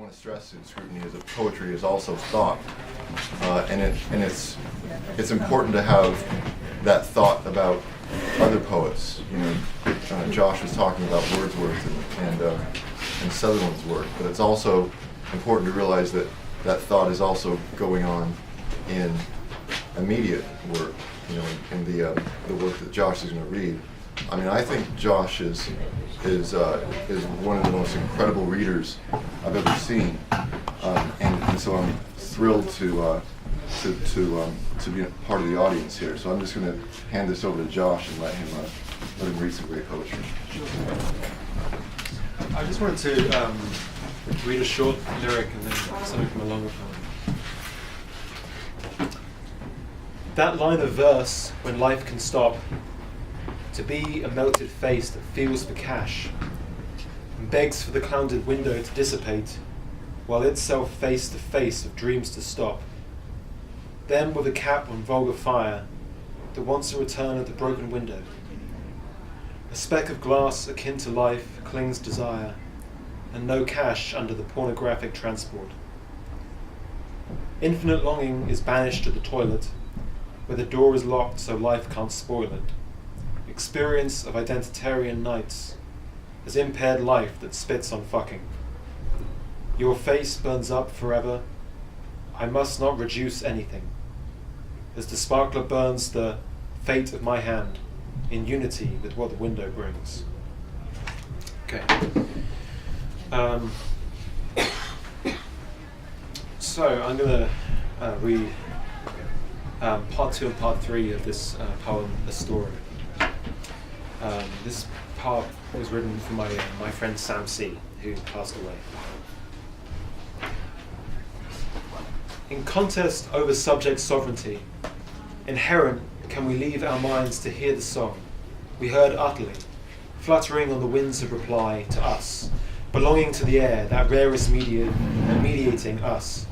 want to stress in Scrutiny is that poetry is also thought, and it's important to have that thought about other poets. You know, Josh was talking about Wordsworth and Sutherland's work, but it's also important to realize that that thought is also going on in immediate work. You know, in the work that Josh is going to read. I mean, I think Josh is one of the most incredible readers I've ever seen, and so I'm thrilled to be part of the audience here. So I'm just going to hand this over to Josh and let him read some great poetry. I just wanted to read a short lyric and then something from a longer poem. That line of verse, when life can stop, to be a melted face that feels for cash and begs for the clouded window to dissipate, while itself face to face of dreams to stop. Then with a cap on vulgar fire that wants a return at the broken window. A speck of glass akin to life clings desire, and no cash under the pornographic transport. Infinite longing is banished to the toilet, where the door is locked so life can't spoil it. Experience of identitarian nights as impaired life that spits on fucking. Your face burns up forever. I must not reduce anything. As the sparkler burns the fate of my hand in unity with what the window brings. Okay. So I'm going to read part 2 and part 3 of this poem, A Story. This part was written for my friend Sam C., who passed away. In contest over subject sovereignty, inherent can we leave our minds to hear the song we heard utterly, fluttering on the winds of reply to us, belonging to the air, that rarest mediating us.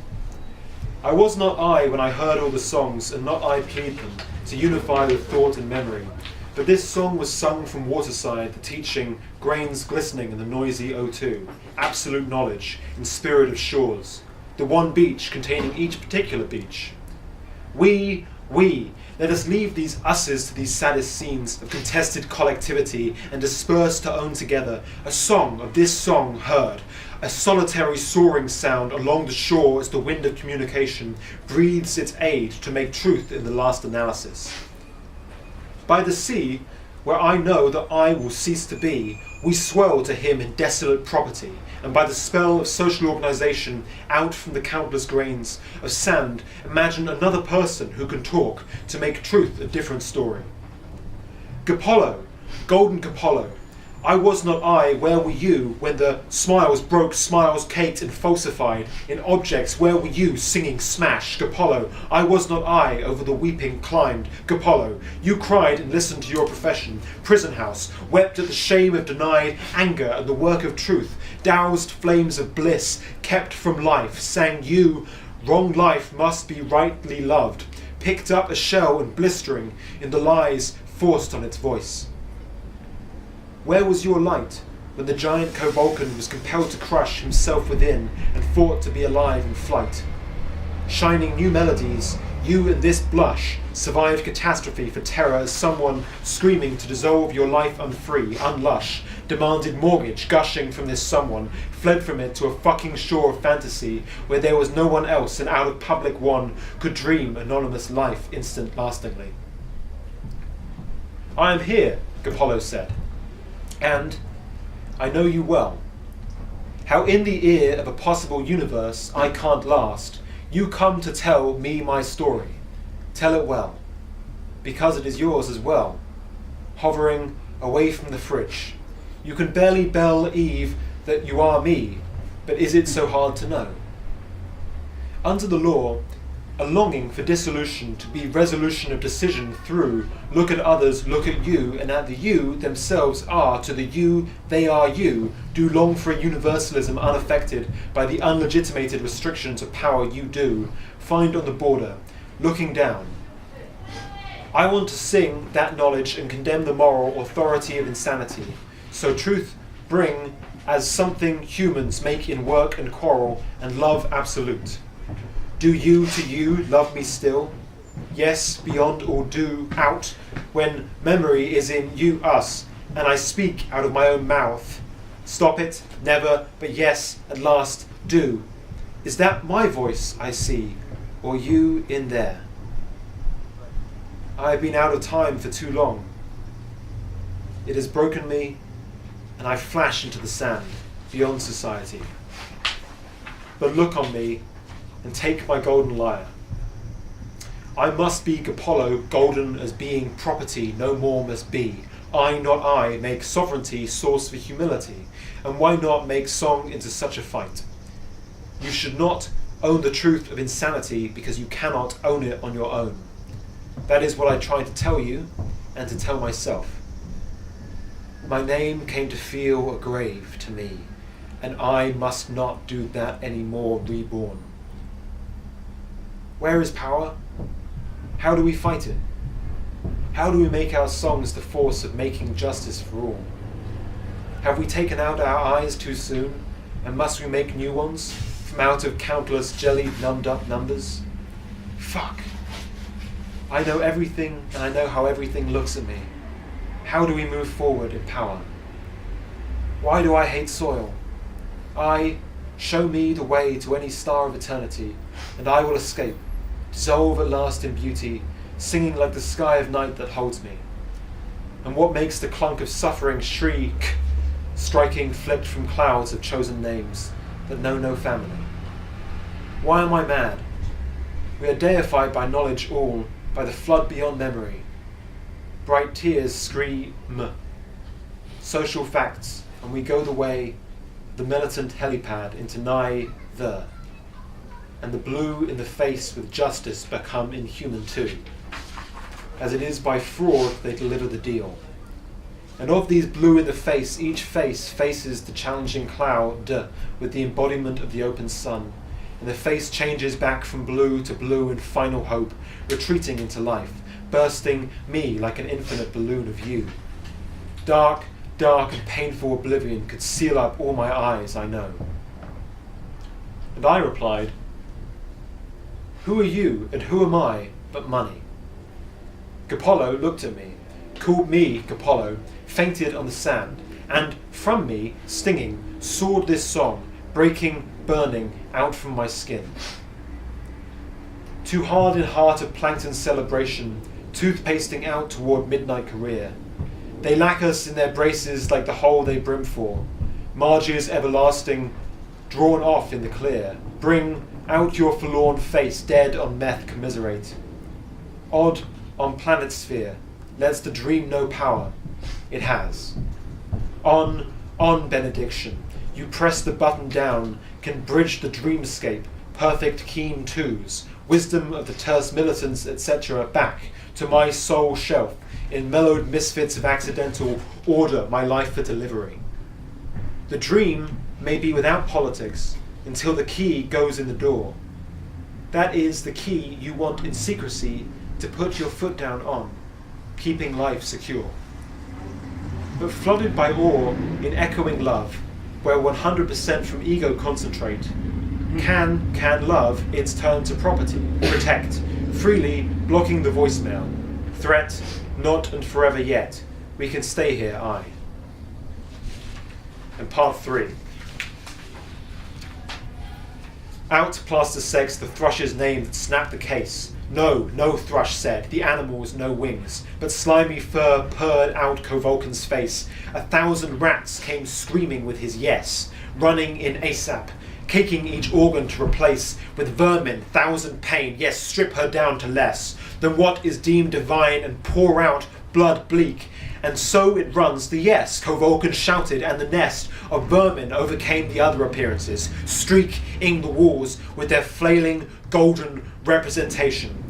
I was not I when I heard all the songs, and not I plead them, to unify with thought and memory. But this song was sung from waterside, the teaching, grains glistening in the noisy O2, absolute knowledge, in spirit of shores, the one beach containing each particular beach. We, let us leave these us's to these saddest scenes of contested collectivity and disperse to own together a song of this song heard, a solitary soaring sound along the shore as the wind of communication breathes its aid to make truth in the last analysis. By the sea, where I know that I will cease to be, we swell to him in desolate property, and by the spell of social organisation, out from the countless grains of sand, imagine another person who can talk to make truth a different story. Gapollo, golden Gapollo, I was not I, where were you, when the smiles broke, smiles caked and falsified, in objects, where were you, singing smash, Gapollo, I was not I, over the weeping climbed, Gapollo, you cried and listened to your profession, prison house, wept at the shame of denied anger and the work of truth, doused flames of bliss, kept from life, sang you, wrong life must be rightly loved, picked up a shell and blistering in the lies forced on its voice. Where was your light when the giant co-Vulcan was compelled to crush himself within and fought to be alive in flight? Shining new melodies, you in this blush survived catastrophe for terror as someone screaming to dissolve your life unfree, unlush, demanded mortgage gushing from this someone, fled from it to a fucking shore of fantasy where there was no one else and out of public one could dream anonymous life instant lastingly. I am here, Gapollo said. And I know you well. How in the ear of a possible universe I can't last, you come to tell me my story. Tell it well, because it is yours as well. Hovering away from the fridge, you can barely bell Eve that you are me, but is it so hard to know? Under the law, a longing for dissolution to be resolution of decision through, look at others, look at you, and at the you themselves are to the you, they are you, do long for a universalism unaffected by the unlegitimated restrictions of power you do, find on the border, looking down. I want to sing that knowledge and condemn the moral authority of insanity, so truth bring as something humans make in work and quarrel and love absolute. Do you to you love me still? Yes, beyond all do, out, when memory is in you, us, and I speak out of my own mouth. Stop it, never, but yes, at last, do. Is that my voice I see, or you in there? I have been out of time for too long. It has broken me, and I flash into the sand, beyond society. But look on me, and take my golden lyre. I must be Apollo, golden as being property no more must be. I, not I, make sovereignty source for humility, and why not make song into such a fight? You should not own the truth of insanity because you cannot own it on your own. That is what I try to tell you, and to tell myself. My name came to feel a grave to me, and I must not do that any more reborn. Where is power? How do we fight it? How do we make our songs the force of making justice for all? Have we taken out our eyes too soon, and must we make new ones from out of countless jellied, numbed up numbers? Fuck. I know everything, and I know how everything looks at me. How do we move forward in power? Why do I hate soil? Show me the way to any star of eternity, and I will escape, dissolve at last in beauty, singing like the sky of night that holds me. And what makes the clunk of suffering shriek, striking flipped from clouds of chosen names that know no family? Why am I mad? We are deified by knowledge all, by the flood beyond memory. Bright tears scream social facts, and we go the way the militant helipad into neither, and the blue in the face with justice become inhuman too. As it is by fraud they deliver the deal. And of these blue in the face, each face faces the challenging cloud with the embodiment of the open sun, and the face changes back from blue to blue in final hope, retreating into life, bursting me like an infinite balloon of you. Dark, dark and painful oblivion could seal up all my eyes, I know. And I replied, who are you and who am I but money? Apollo looked at me, called me Apollo, fainted on the sand, and from me, stinging, soared this song, breaking, burning, out from my skin. Too hard in heart of plankton celebration, toothpasting out toward midnight career. They lack us in their braces like the hole they brim for. Marges everlasting, drawn off in the clear. Bring out your forlorn face, dead on meth commiserate. Odd on planet sphere, lets the dream know power. It has. On benediction. You press the button down, can bridge the dreamscape, perfect keen twos, wisdom of the terse militants, etc., back to my soul shelf, in mellowed misfits of accidental order my life for delivery. The dream may be without politics until the key goes in the door. That is the key you want in secrecy to put your foot down on, keeping life secure. But flooded by awe in echoing love, where 100% from ego concentrate, can love its turn to property, protect, freely blocking the voicemail. Threat, not and forever yet. We can stay here, I. And part 3. Out plaster sex the thrush's name that snapped the case. No, no, thrush said, the animals no wings, but slimy fur purred out Kovolkin's face. 1,000 rats came screaming with his yes, running in ASAP, caking each organ to replace with vermin, 1,000 pain, yes, strip her down to less than what is deemed divine and pour out blood bleak. And so it runs the yes, Kovolkin shouted, and the nest of vermin overcame the other appearances, streaking the walls with their flailing golden representation.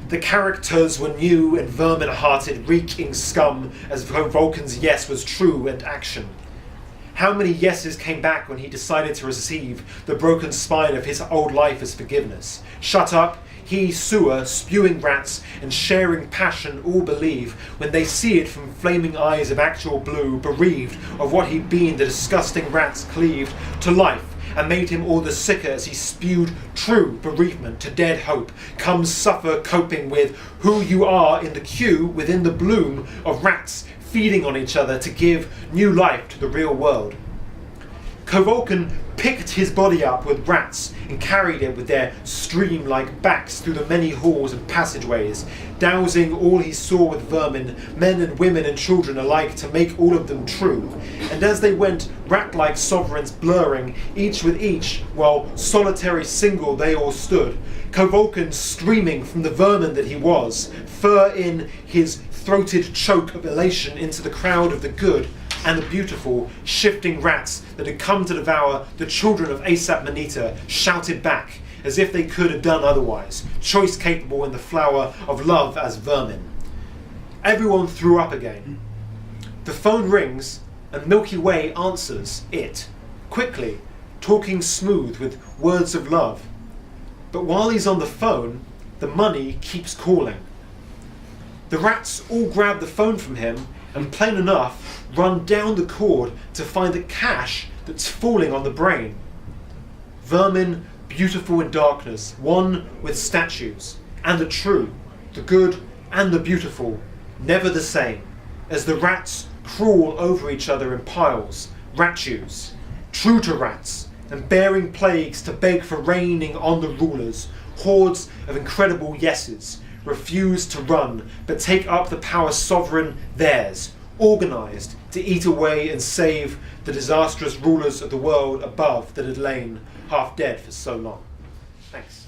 The characters were new and vermin-hearted, reeking scum, as Kovolkin's yes was true and action. How many yeses came back when he decided to receive the broken spine of his old life as forgiveness? Shut up, he, sewer, spewing rats, and sharing passion all believe when they see it from flaming eyes of actual blue, bereaved of what he'd been, the disgusting rats cleaved to life and made him all the sicker as he spewed true bereavement to dead hope. Come suffer coping with who you are in the queue within the bloom of rats feeding on each other to give new life to the real world. Kovolkin picked his body up with rats and carried it with their stream-like backs through the many halls and passageways, dousing all he saw with vermin, men and women and children alike, to make all of them true. And as they went, rat-like sovereigns blurring, each with each, while solitary single they all stood, Kovolkin streaming from the vermin that he was, fur in his throated choke of elation into the crowd of the good and the beautiful, shifting rats that had come to devour the children of Asap Manita, shouted back, as if they could have done otherwise, choice capable in the flower of love as vermin. Everyone threw up again. The phone rings, and Milky Way answers it, quickly, talking smooth with words of love. But while he's on the phone, the money keeps calling. The rats all grab the phone from him, and plain enough, run down the cord to find the cash that's falling on the brain. Vermin, beautiful in darkness, one with statues, and the true, the good, and the beautiful, never the same, as the rats crawl over each other in piles, ratues, true to rats, and bearing plagues to beg for reigning on the rulers, hordes of incredible yeses, refuse to run, but take up the power sovereign theirs, organised to eat away and save the disastrous rulers of the world above that had lain half dead for so long. Thanks.